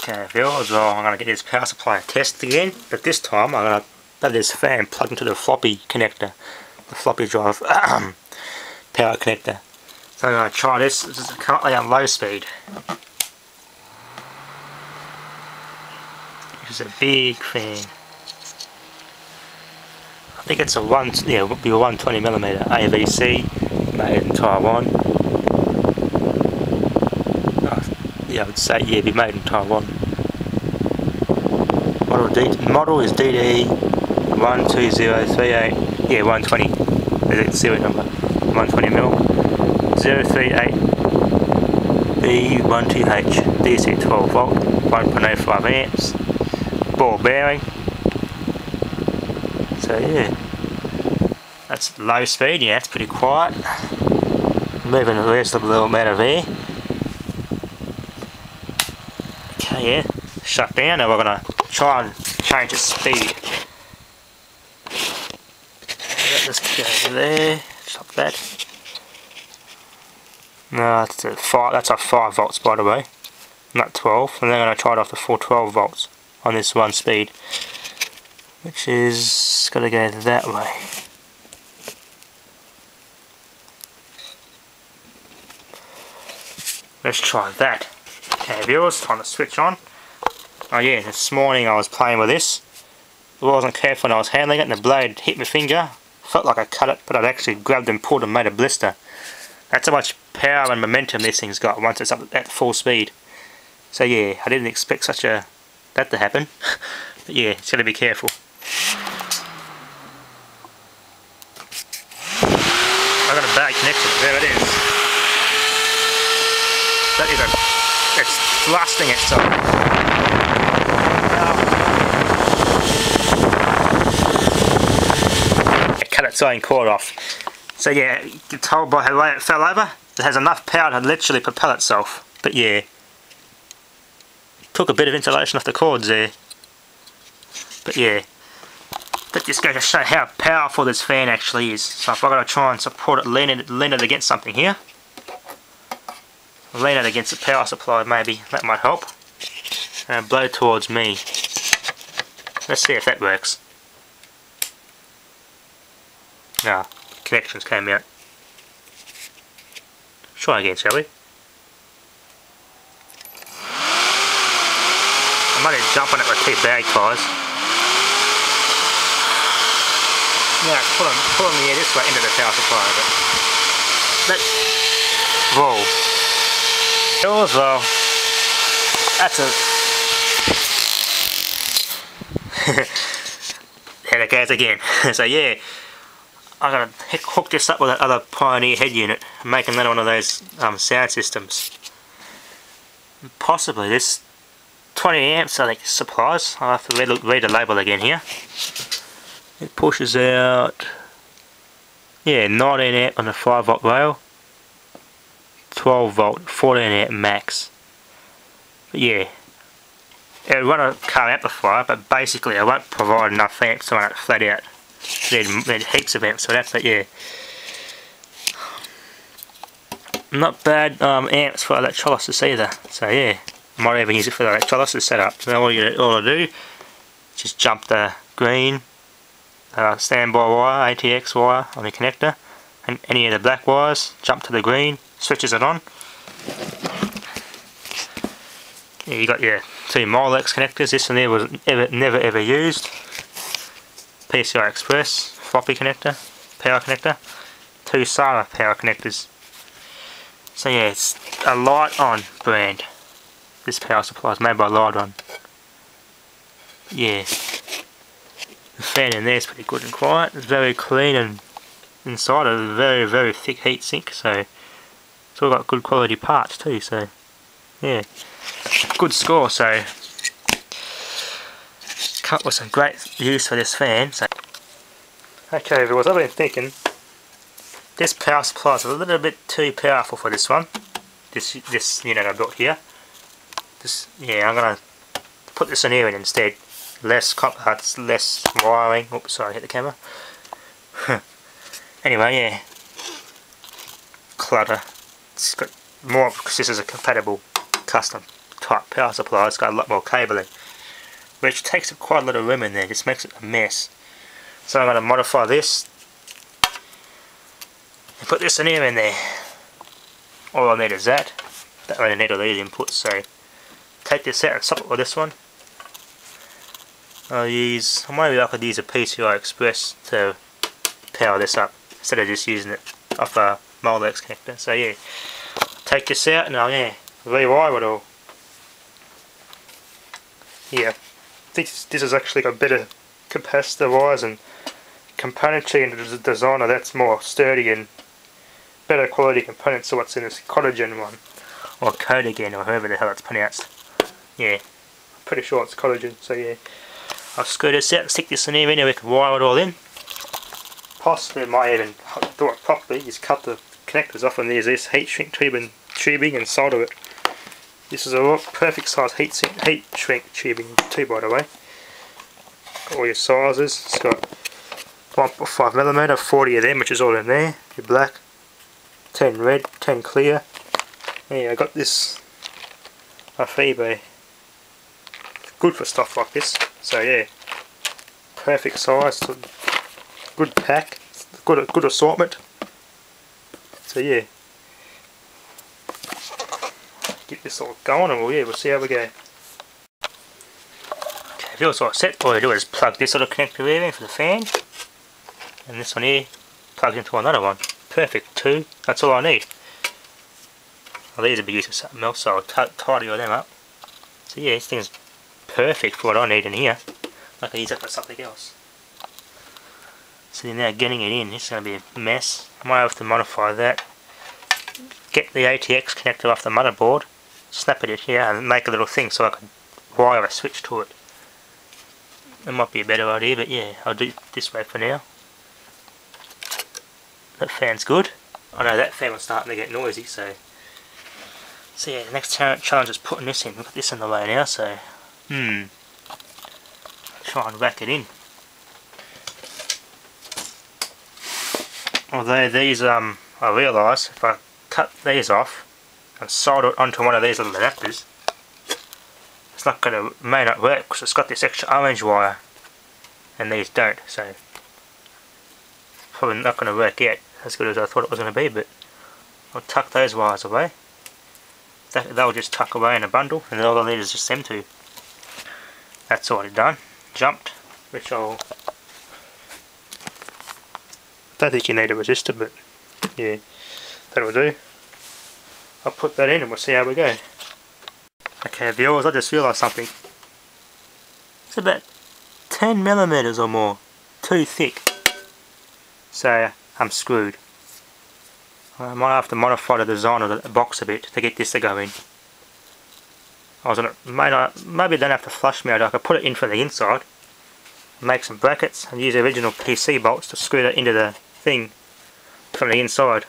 Okay viewers, well I'm going to get this power supply tested again, but this time I'm going to have this fan plugged into the floppy connector, the floppy drive power connector. So I'm going to try this. This is currently on low speed. This is a big fan. I think it's a it would be a 120mm AVC made in Taiwan. Yeah, I would say yeah, be made in Taiwan. Model is DD12038. Yeah, 120. Is it serial number? 120mm 038B12H DC 12 volt, 1.05 amps. Ball bearing. So yeah, that's low speed. Yeah, it's pretty quiet. Moving a reasonable amount of air. Okay, yeah, shut down. Now we're gonna try and change the speed. Let's go there. Stop that. No, that's a 5 volts by the way, not 12. And then I'm gonna try it off the full 12 volts on this one speed, which is gonna go that way. Let's try that. Okay viewers, time to switch on. Oh yeah, this morning I was playing with this. I wasn't careful when I was handling it and the blade hit my finger. Felt like I cut it, but I'd actually grabbed and pulled and made a blister. That's how much power and momentum this thing's got once it's up at full speed. So yeah, I didn't expect that to happen. But yeah, it's gotta be careful. I got a bad connection. There it is. It's thrusting itself. It cut its own cord off. So yeah, you can tell by how it fell over, it has enough power to literally propel itself. But yeah, took a bit of insulation off the cords there. But yeah, that just goes to show how powerful this fan actually is. So if I've got to try and support it, lean it against something here. Lean it against the power supply maybe, that might help. And blow towards me. Let's see if that works. Ah, connections came out. Try again, shall we? I might have jumped on it with 2 bag ties. Yeah, it's pulling the air this way into the power supply, but whoa. Yours, well, that's a there it goes again. So yeah, I'm gonna hook this up with that other Pioneer head unit and make another one of those sound systems. Possibly this 20 amps I think supplies. I'll have to read the label again here. It pushes out, yeah, 19 amp on a 5 volt rail, 12 volt, 14 amp max. But yeah, it will run a car amplifier, but basically it won't provide enough amps to run it flat out. Need heaps of amps for that, but yeah. Not bad amps for electrolysis either, so yeah. I might even use it for the electrolysis setup. So all I do is just jump the green standby wire, ATX wire on the connector, and any of the black wires, jump to the green, switches it on. Yeah, you got your 2 Molex connectors. This one there was never ever used. PCI Express floppy connector, power connector, 2 Sara power connectors. So yeah, it's a Lite brand. This power supply is made by Lite. Yeah. The fan in there is pretty good and quiet. It's very clean, and inside a very, very thick heat sink, so it's all got good quality parts too, so yeah, good score. So cut with some great use for this fan. So okay viewers, I've been thinking this power supply is a little bit too powerful for this one. This unit I built here. Yeah, I'm gonna put this in here instead. Less copper, less wiring. Oops, sorry, hit the camera. Anyway, yeah. Clutter. It's got more because this is a compatible custom type power supply. It's got a lot more cabling, which takes up quite a lot of room in there, just makes it a mess. So I'm going to modify this and put this in here in there. All I need is that. Don't really need all these inputs, so take this out and swap it with this one. Maybe I could use a PCI Express to power this up instead of just using it off a Molex connector. So yeah, take this out and I'll rewire it all. Yeah, I think this has actually got better capacitor wires and componentry into the designer. That's more sturdy and better quality components to what's in this Codegen one, or Codegen, or however the hell it's pronounced. Yeah, I'm pretty sure it's Codegen. So yeah, I'll screw this out and stick this in here, and we can wire it all in. Possibly might even do it properly, just cut the connectors off and use this heat shrink tubing and solder it. This is a perfect size heat shrink tubing too, by the way. All your sizes. It's got 1.5mm, 40 of them, which is all in there. Your black, 10 red, 10 clear. Yeah, I got this off eBay. Good for stuff like this. So yeah, perfect size, good pack, good assortment. So yeah, get this all going and we'll see how we go. Okay, if it's all set, all you do is plug this little connector here in for the fan, and this one here plugs into another one. Perfect, two. That's all I need. Well, these will be used for something else, so I'll tidy all them up. So yeah, this thing's perfect for what I need in here. I can use that for something else. So now getting it in, this is going to be a mess. I might have to modify that. Get the ATX connector off the motherboard, snap it in here and make a little thing so I can wire a switch to it. It might be a better idea, but yeah, I'll do it this way for now. That fan's good. I know that fan was starting to get noisy, so yeah, the next challenge is putting this in. We've got this in the way now, so try and whack it in. Although these, I realise if I cut these off and solder it onto one of these little adapters, it's not going to, may not work because it's got this extra orange wire and these don't, so probably not going to work yet as good as I thought it was going to be, but I'll tuck those wires away. They'll just tuck away in a bundle, and all I need is just them two. That's already done. Jumped, which I'll... don't think you need a resistor, but yeah, that'll do. I'll put that in and we'll see how we go. Okay viewers, I just realised something. It's about 10mm or more too thick. So I'm screwed. I might have to modify the design of the box a bit to get this to go in. I was gonna, maybe don't have to flush me out. I could put it in from the inside, make some brackets and use the original PC bolts to screw that into the thing from the inside.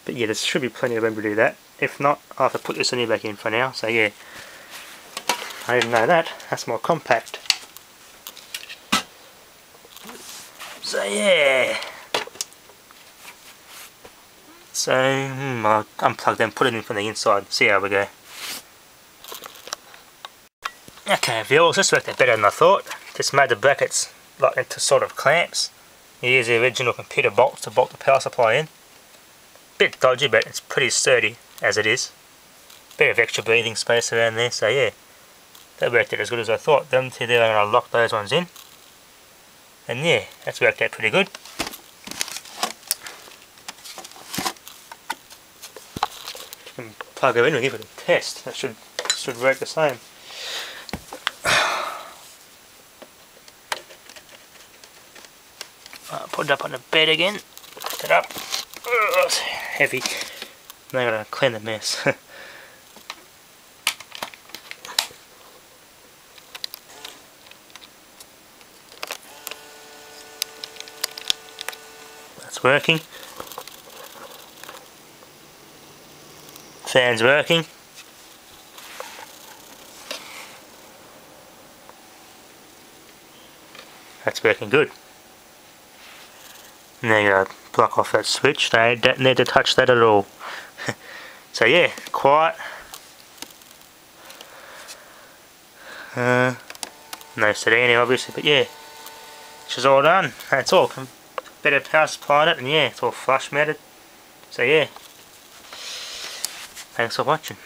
But yeah, there should be plenty of room to do that. If not, I'll have to put this in here back in for now. So yeah, I didn't know that. That's more compact. So yeah. So I'll unplug them, put it in from the inside, see how we go. Okay viewers, this worked out better than I thought. Just made the brackets like into sort of clamps. You use the original computer bolts to bolt the power supply in. Bit dodgy, but it's pretty sturdy as it is. Bit of extra breathing space around there, so yeah, that worked out as good as I thought. Them two there, I'm going to lock those ones in. And yeah, that's worked out pretty good. Plug it in and give it a test. That should work the same. I'll put it up on the bed again. Lift it up. Oh, it's heavy. Now I gotta clean the mess. That's working. Fan's working. That's working good. Now you gotta block off that switch. They don't need to touch that at all. So yeah, quiet. No Codegen obviously, but yeah, she's all done. That's all. Bit of power supply in it, and yeah, it's all flush mounted. So yeah, thanks for watching.